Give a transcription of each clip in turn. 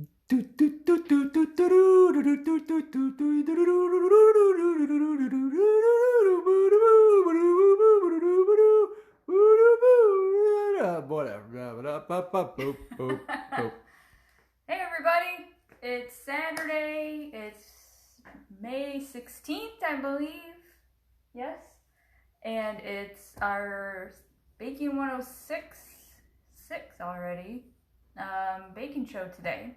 Hey everybody, it's Saturday, it's May 16th, I believe, yes, and it's our Baking 106 already, baking show today.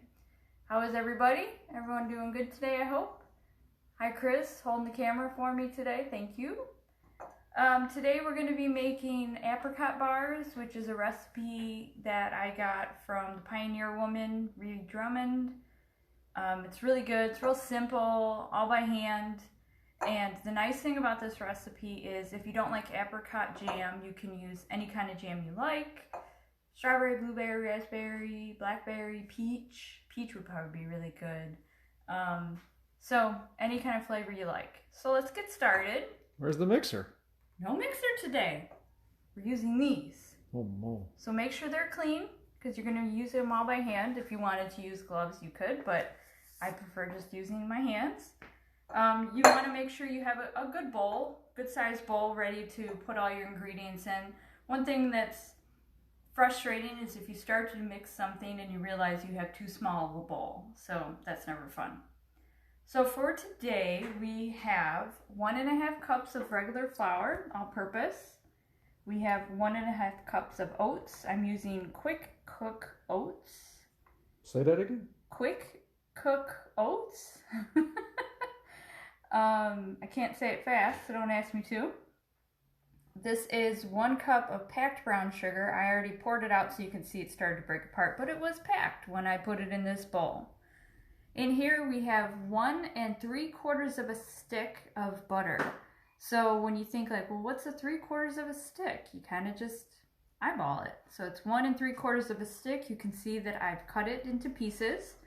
How is everybody? Everyone doing good today, I hope? Hi Chris, holding the camera for me today, thank you. Today we're going to be making apricot bars, which is a recipe that I got from the Pioneer woman, Reed Drummond. It's really good, it's real simple, all by hand. And the nice thing about this recipe is if you don't like apricot jam, you can use any kind of jam you like. Strawberry, blueberry, raspberry, blackberry, peach. Peach would probably be really good. So any kind of flavor you like. So let's get started. Where's the mixer? No mixer today. We're using these. Oh, no. So make sure they're clean because you're going to use them all by hand. If you wanted to use gloves, you could, but I prefer just using my hands. You want to make sure you have a good bowl, good sized bowl ready to put all your ingredients in. One thing that's frustrating is if you start to mix something and you realize you have too small of a bowl. So that's never fun. So for today, we have 1.5 cups of regular flour, all-purpose. We have 1.5 cups of oats. I'm using Quick Cook oats. Say that again? Quick Cook oats. I can't say it fast, so don't ask me to. This is 1 cup of packed brown sugar. I already poured it out so you can see it started to break apart, but it was packed when I put it in this bowl. In here we have 1 3/4 of a stick of butter. So when you think like, well, what's a 3/4 of a stick? You kind of just eyeball it. So it's 1 3/4 of a stick. You can see that I've cut it into pieces.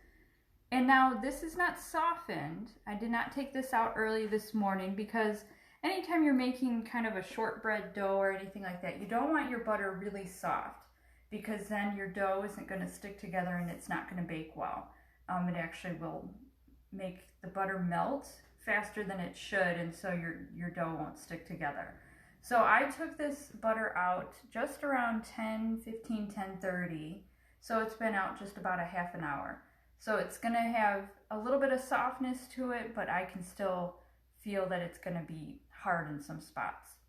And now this is not softened. I did not take this out early this morning because anytime you're making kind of a shortbread dough or anything like that, you don't want your butter really soft because then your dough isn't going to stick together and it's not going to bake well. It actually will make the butter melt faster than it should, and so your dough won't stick together. So I took this butter out just around 10:30, so it's been out just about a half an hour. So it's going to have a little bit of softness to it, but I can still feel that it's going to be hard in some spots.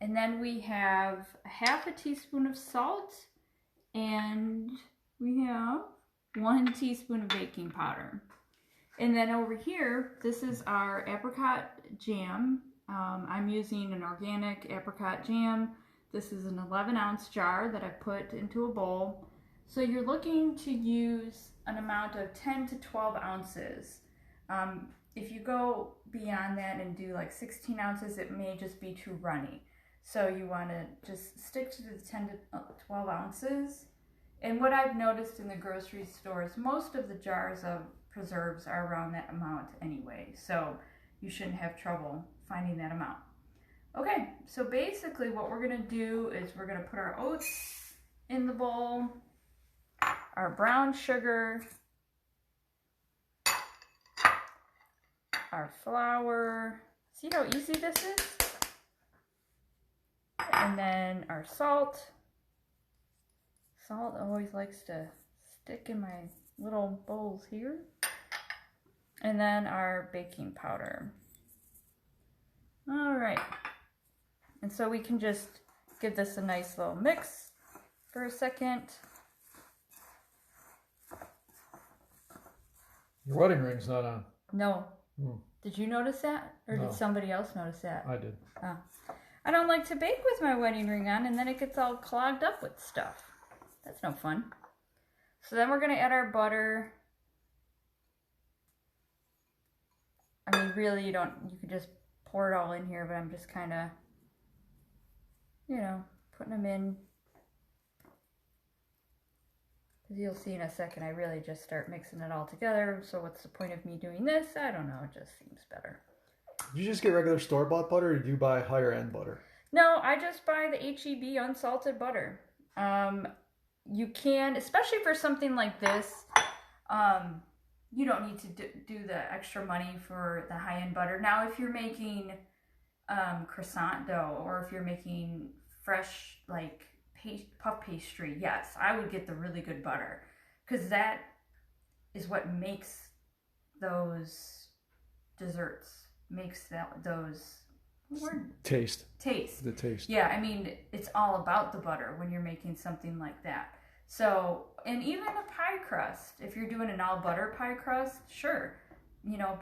And then we have 1/2 teaspoon of salt, and we have 1 teaspoon of baking powder. And then over here, this is our apricot jam. I'm using an organic apricot jam. This is an 11-ounce jar that I put into a bowl. So you're looking to use an amount of 10 to 12 ounces. If you go beyond that and do like 16 ounces, it may just be too runny. So you want to just stick to the 10 to 12 ounces. And what I've noticed in the grocery stores, most of the jars of preserves are around that amount anyway. So you shouldn't have trouble finding that amount. Okay, so basically what we're going to do is we're going to put our oats in the bowl, our brown sugar, our flour. See how easy this is? And then our salt. Salt always likes to stick in my little bowls here. And then our baking powder. All right. And so we can just give this a nice little mix for a second. Your wedding ring's not on. No. Did you notice that? Or No. did somebody else notice that? I did. Oh. I don't like to bake with my wedding ring on and then it gets all clogged up with stuff. That's no fun. So then we're going to add our butter. I mean, really, you could just pour it all in here, but I'm just kind of, putting them in. Because you'll see in a second, I really just start mixing it all together. So what's the point of me doing this? I don't know. It just seems better. Did you just get regular store-bought butter, or do you buy higher-end butter? No, I just buy the H-E-B unsalted butter. You can, especially for something like this, You don't need to do the extra money for the high-end butter. Now, if you're making croissant dough, or if you're making fresh like puff pastry, yes, I would get the really good butter, because that is what makes those desserts, makes those taste. The taste. Yeah, I mean, it's all about the butter when you're making something like that. So, and even a pie crust, if you're doing an all butter pie crust, sure,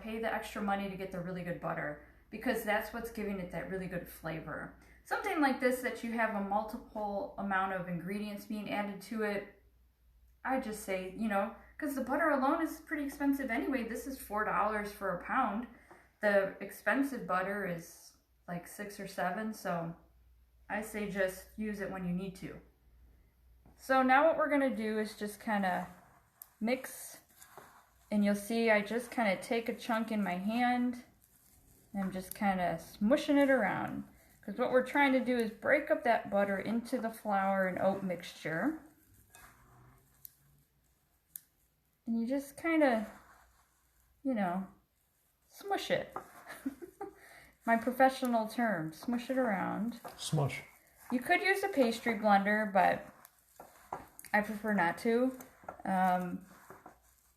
pay the extra money to get the really good butter, because that's what's giving it that really good flavor. Something like this, that you have a multiple amount of ingredients being added to it, I just say, because the butter alone is pretty expensive anyway. This is $4 for a pound. The expensive butter is like 6 or 7, so I say just use it when you need to. So now what we're going to do is just kind of mix, and you'll see I just kind of take a chunk in my hand, and I'm just kind of smushing it around, because what we're trying to do is break up that butter into the flour and oat mixture. And you just kind of, smush it. My professional term, smush it around. Smush. You could use a pastry blender, but I prefer not to.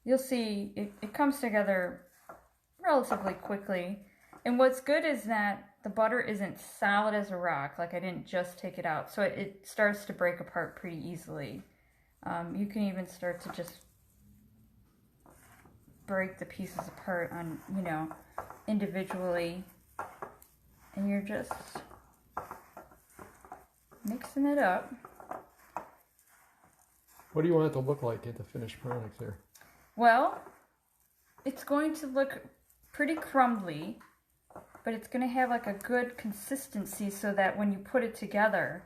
You'll see it comes together relatively quickly. And what's good is that the butter isn't solid as a rock, like I didn't just take it out. So it starts to break apart pretty easily. You can even start to just break the pieces apart on, individually. And you're just mixing it up. What do you want it to look like at the finished product there? Well, it's going to look pretty crumbly, but it's going to have like a good consistency, so that when you put it together,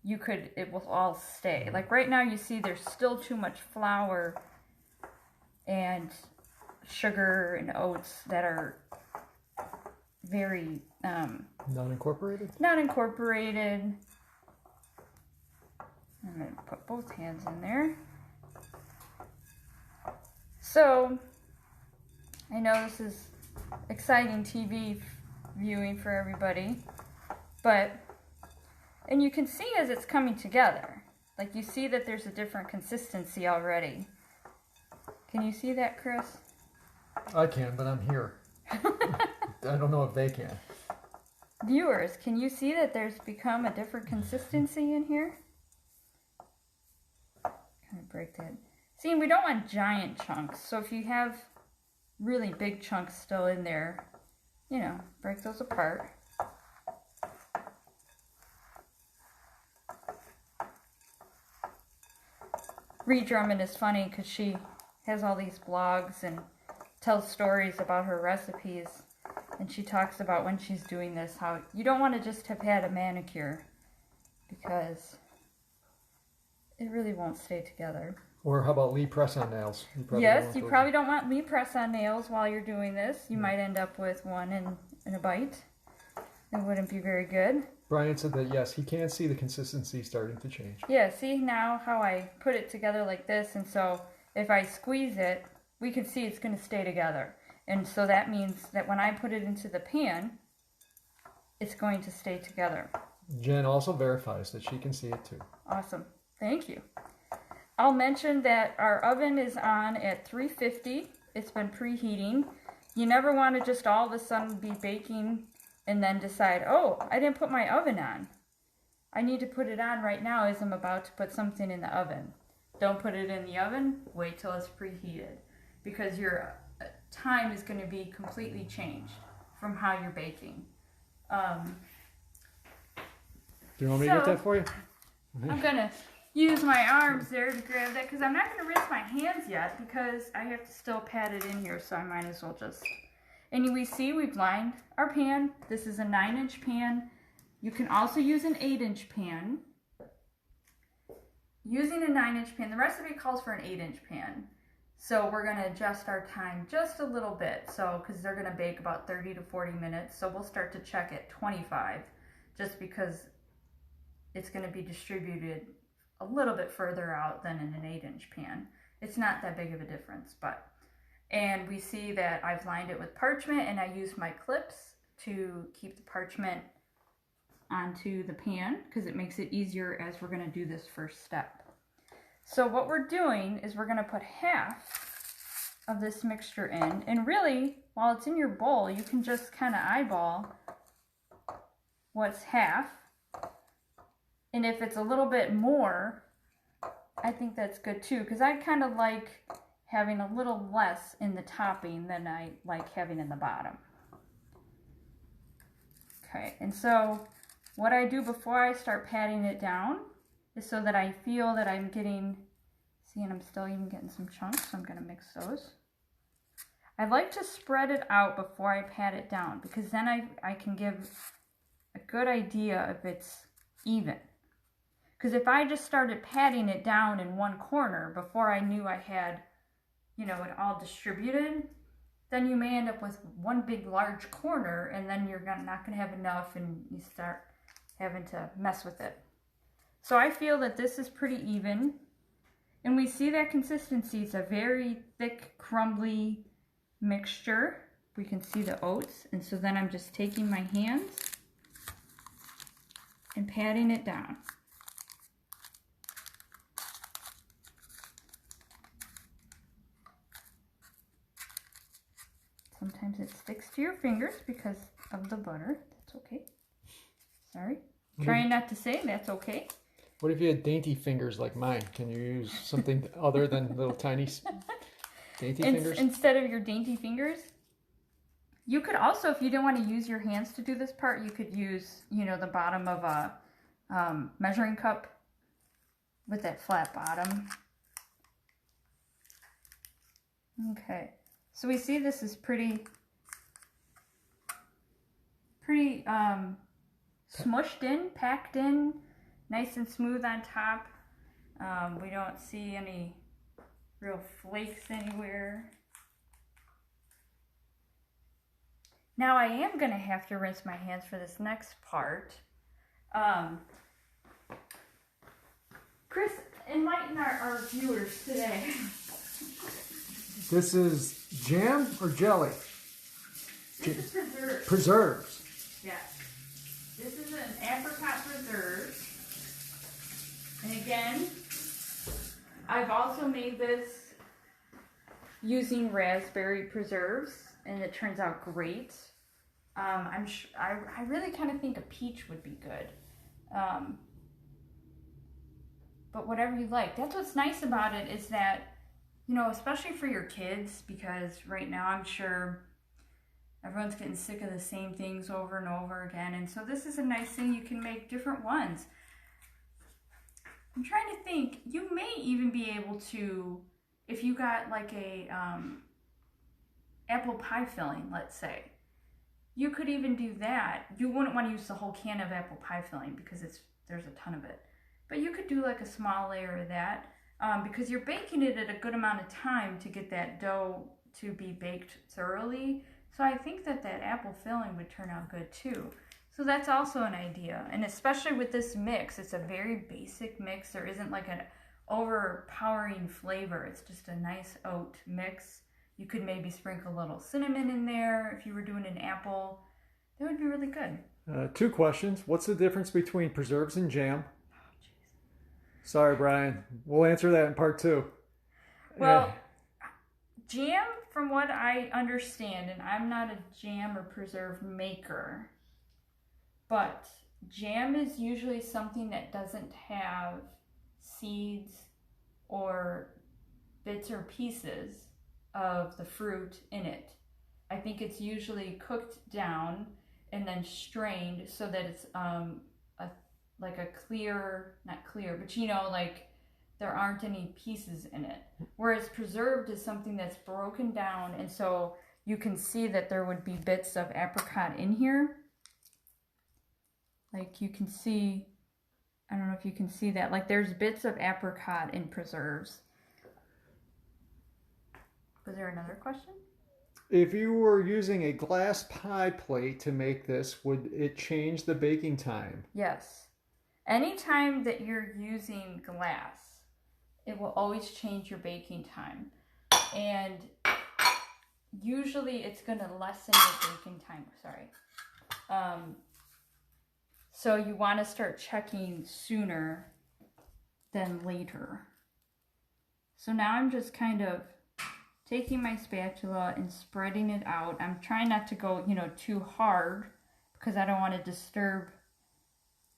it will all stay. Like right now, you see there's still too much flour and sugar and oats that are very non-incorporated. I'm going to put both hands in there. So I know this is exciting TV viewing for everybody, and you can see as it's coming together, like you see that there's a different consistency already. Can you see that, Chris? I can, but I'm here. I don't know if they can. Viewers, can you see that there's become a different consistency in here? Kind of break that. See, we don't want giant chunks, so if you have really big chunks still in there, break those apart. Ree Drummond is funny because she has all these blogs and tells stories about her recipes, and she talks about when she's doing this, how you don't want to just have had a manicure, because it really won't stay together. Or how about Lee press-on nails? Yes, you probably don't want Lee press-on nails while you're doing this. You might end up with one in a bite. It wouldn't be very good. Brian said that, yes, he can see the consistency starting to change. Yeah, see now how I put it together like this, and so if I squeeze it, we can see it's going to stay together. And so that means that when I put it into the pan, it's going to stay together. Jen also verifies that she can see it too. Awesome. Thank you. I'll mention that our oven is on at 350. It's been preheating. You never want to just all of a sudden be baking and then decide, oh, I didn't put my oven on. I need to put it on right now as I'm about to put something in the oven. Don't put it in the oven. Wait till it's preheated, because your time is going to be completely changed from how you're baking. Do you want me to get that for you? I'm going to use my arms there to grab that, because I'm not going to rinse my hands yet, because I have to still pat it in here, so I might as well just... And we see we've lined our pan. This is a 9-inch pan. You can also use an 8-inch pan. Using a 9-inch pan, the recipe calls for an 8-inch pan. So we're going to adjust our time just a little bit, so because they're going to bake about 30 to 40 minutes. So we'll start to check at 25, just because it's going to be distributed a little bit further out than in an 8-inch pan. It's not that big of a difference, but, and we see that I've lined it with parchment, and I use my clips to keep the parchment onto the pan because it makes it easier as we're going to do this first step. So what we're doing is we're going to put half of this mixture in, and really, while it's in your bowl, you can just kind of eyeball what's half, and if it's a little bit more, I think that's good too, because I kind of like having a little less in the topping than I like having in the bottom. Okay, and so what I do before I start patting it down is so that I feel that I'm getting, see, and I'm still even getting some chunks, so I'm going to mix those. I like to spread it out before I pat it down, because then I can give a good idea if it's even. Because if I just started patting it down in one corner before I knew I had, you know, it all distributed, then you may end up with one big large corner, and then you're not going to have enough, and you start having to mess with it. So I feel that this is pretty even, and we see that consistency. It's a very thick, crumbly mixture. We can see the oats, and so then I'm just taking my hands and patting it down. Sometimes it sticks to your fingers because of the butter. That's okay. Sorry. Trying not to say that's okay. What if you had dainty fingers like mine? Can you use something other than little tiny dainty fingers? Instead of your dainty fingers, you could also, if you didn't want to use your hands to do this part, you could use, you know, the bottom of a measuring cup with that flat bottom. Okay. So we see this is pretty smushed in, packed in, nice and smooth on top. We don't see any real flakes anywhere. Now I am going to have to rinse my hands for this next part. Chris, enlighten our viewers today. This is jam or jelly? This is preserves. Preserves. Yes. This is an apricot preserve. And again, I've also made this using raspberry preserves, and it turns out great. I really kind of think a peach would be good. But whatever you like. That's what's nice about it, is that, you know, especially for your kids, because right now I'm sure everyone's getting sick of the same things over and over again. And so this is a nice thing. You can make different ones. I'm trying to think. You may even be able to, if you got like a apple pie filling, let's say, you could even do that. You wouldn't want to use the whole can of apple pie filling because there's a ton of it. But you could do like a small layer of that. Because you're baking it at a good amount of time to get that dough to be baked thoroughly. So I think that apple filling would turn out good too. So that's also an idea. And especially with this mix, it's a very basic mix. There isn't like an overpowering flavor. It's just a nice oat mix. You could maybe sprinkle a little cinnamon in there if you were doing an apple. That would be really good. 2 questions. What's the difference between preserves and jam? Sorry, Brian. We'll answer that in part 2. Well, jam, from what I understand, and I'm not a jam or preserve maker, but jam is usually something that doesn't have seeds or bits or pieces of the fruit in it. I think it's usually cooked down and then strained so that it's like a clear, not clear, but you know, like there aren't any pieces in it. Whereas preserved is something that's broken down, and so you can see that there would be bits of apricot in here. Like you can see, I don't know if you can see that, like there's bits of apricot in preserves. Was there another question? If you were using a glass pie plate to make this, would it change the baking time? Yes. Anytime that you're using glass, it will always change your baking time. And usually it's going to lessen your baking time. Sorry. So you want to start checking sooner than later. So now I'm just kind of taking my spatula and spreading it out. I'm trying not to go, too hard because I don't want to disturb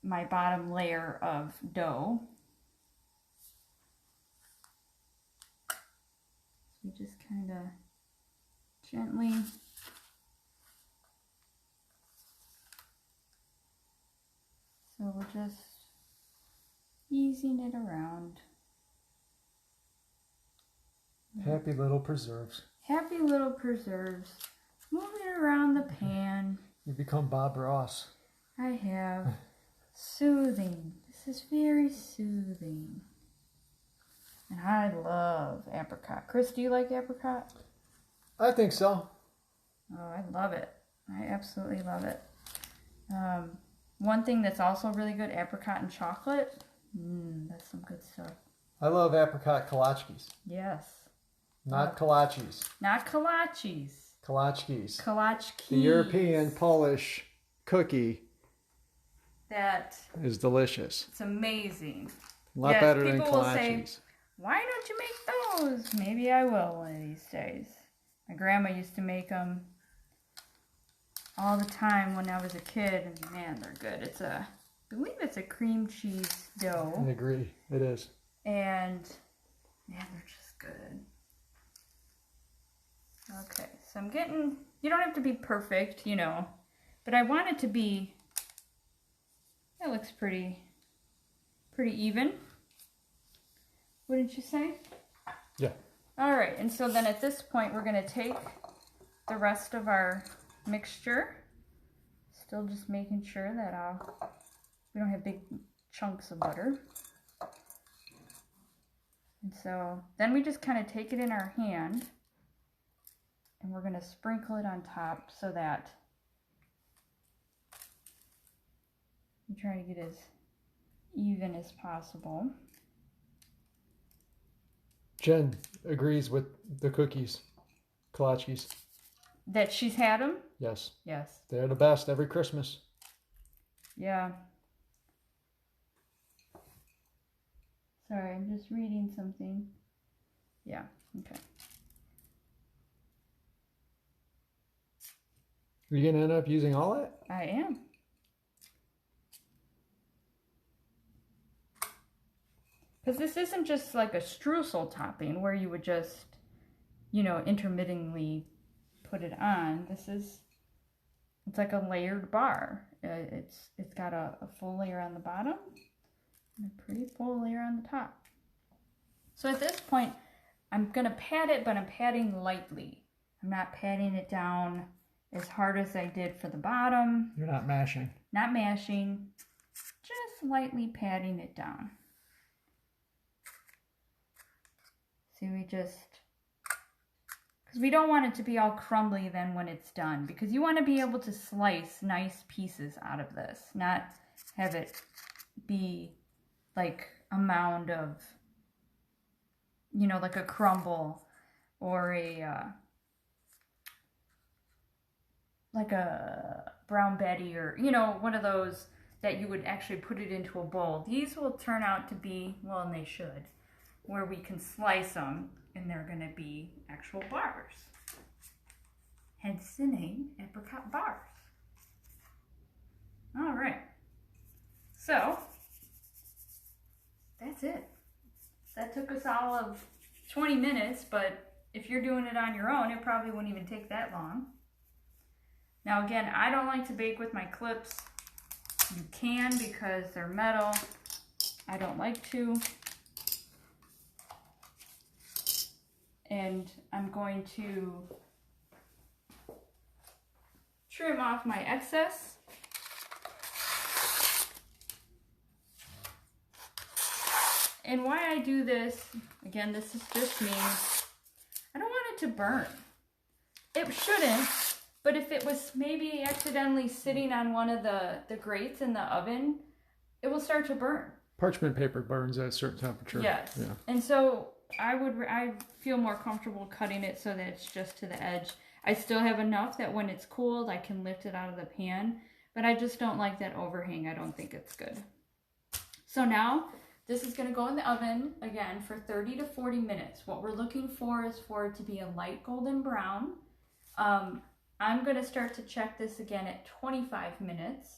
my bottom layer of dough. So you just kind of gently so we're just easing it around. Happy little preserves. Happy little preserves. Moving it around the pan. You become Bob Ross. I have. Soothing. This is very soothing. And I love apricot. Chris, do you like apricot? I think so. Oh, I love it. I absolutely love it. One thing that's also really good, apricot and chocolate. That's some good stuff. I love apricot kolaches. Yes. Not kolaches. Not kolaches. Kolaches. Kolaches. The European Polish cookie that is delicious. It's amazing. A lot better than people will kolaches. Say, why don't you make those? Maybe I will one of these days. My grandma used to make them all the time when I was a kid, and man, they're good. I believe it's a cream cheese dough. I agree. It is. And man, they're just good. Okay, so you don't have to be perfect, but I want it to be, that looks pretty even. Wouldn't you say? Yeah. All right, and so then at this point, we're going to take the rest of our mixture. Still just making sure that we don't have big chunks of butter. And so then we just kind of take it in our hand and we're going to sprinkle it on top so that we try to get as even as possible. Jen agrees with the cookies, kolaches. That she's had them? Yes. Yes. They're the best every Christmas. Yeah. Sorry, I'm just reading something. Yeah, okay. Are you going to end up using all that? I am. Because this isn't just like a streusel topping where you would just, intermittently put it on. It's like a layered bar. It's got a full layer on the bottom and a pretty full layer on the top. So at this point, I'm going to pat it, but I'm patting lightly. I'm not patting it down as hard as I did for the bottom. You're not mashing. Not mashing, just lightly patting it down. See, because we don't want it to be all crumbly then when it's done, because you want to be able to slice nice pieces out of this, not have it be like a mound of, like a crumble or like a Brown Betty or, one of those that you would actually put it into a bowl. These will turn out to be, well, and they should, where we can slice them and they're going to be actual bars. Hence the name Apricot Bars. All right. So, that's it. That took us all of 20 minutes, but if you're doing it on your own, it probably wouldn't even take that long. Now again, I don't like to bake with my clips. You can because they're metal. I don't like to. And I'm going to trim off my excess. And why I do this, again, this is just me. I don't want it to burn. It shouldn't, but if it was maybe accidentally sitting on one of the grates in the oven, it will start to burn. Parchment paper burns at a certain temperature. Yes. Yeah. And so I feel more comfortable cutting it so that it's just to the edge. I still have enough that when it's cooled, I can lift it out of the pan, but I just don't like that overhang. I don't think it's good. So now this is going to go in the oven again for 30 to 40 minutes. What we're looking for is for it to be a light golden brown. I'm going to start to check this again at 25 minutes,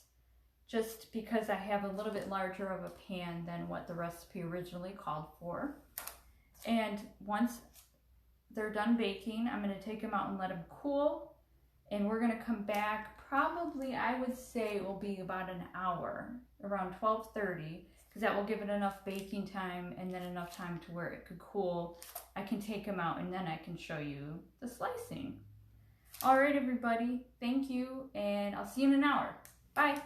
just because I have a little bit larger of a pan than what the recipe originally called for. And once they're done baking, I'm going to take them out and let them cool. And we're going to come back, probably I would say it will be about an hour, around 12:30, because that will give it enough baking time and then enough time to where it could cool. I can take them out and then I can show you the slicing. All right, everybody, thank you, and I'll see you in an hour. Bye.